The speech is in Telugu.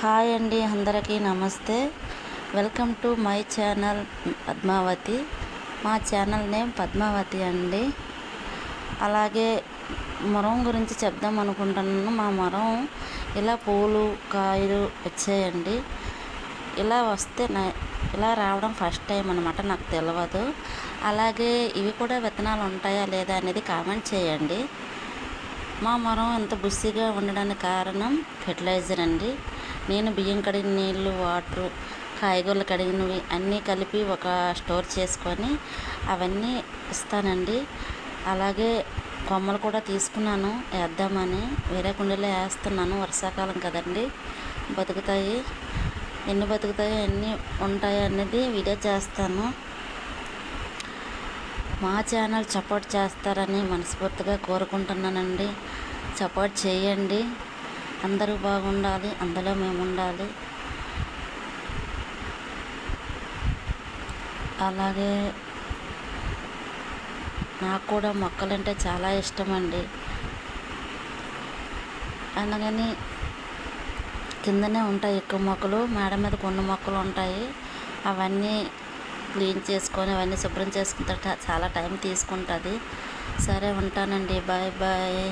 హాయ్ అండి, అందరికీ నమస్తే. Welcome to my channel Padmavathi. మా ఛానల్ నేమ్ పద్మావతి అండి. అలాగే మొరం గురించి చెప్దాం అనుకుంటున్నాను. మా మొరం ఇలా పూలు కాయలు వచ్చాయండి. ఇలా వస్తే ఇలా రావడం ఫస్ట్ టైం అనమాట, నాకు తెలియదు. అలాగే ఇవి కూడా విత్తనాలు ఉంటాయా లేదా అనేది కామెంట్ చేయండి. మా మొరం ఎంత బుస్సిగా ఉండడానికి కారణం ఫెర్టిలైజర్ అండి. నేను బియ్యం కడిగిన నీళ్ళు, వాటరు, కాయగూరలు కడిగినవి అన్నీ కలిపి ఒక స్టోర్ చేసుకొని అవన్నీ ఇస్తానండి. అలాగే కొమ్మలు కూడా తీసుకున్నాను వేద్దామని, వేరే కుండీలో వేస్తున్నాను. వర్షాకాలం కదండి, బతుకుతాయి. ఎన్ని బతుకుతాయో ఎన్ని ఉంటాయి అనేది వీడియో చేస్తాను. మా ఛానల్ సపోర్ట్ చేస్తారని మనస్ఫూర్తిగా కోరుకుంటున్నానండి. సపోర్ట్ చేయండి. అందరూ బాగుండాలి, అందులో మేము ఉండాలి. అలాగే నాకు కూడా మొక్కలంటే చాలా ఇష్టం అండి. అందుకని కిందనే ఉంటాయి ఎక్కువ మొక్కలు, మేడ మీద కొన్ని మొక్కలు ఉంటాయి. అవన్నీ క్లీన్ చేసుకొని అవన్నీ శుభ్రం చేసుకుంటే చాలా టైం తీసుకుంటుంది. సరే, ఉంటానండి. Bye bye.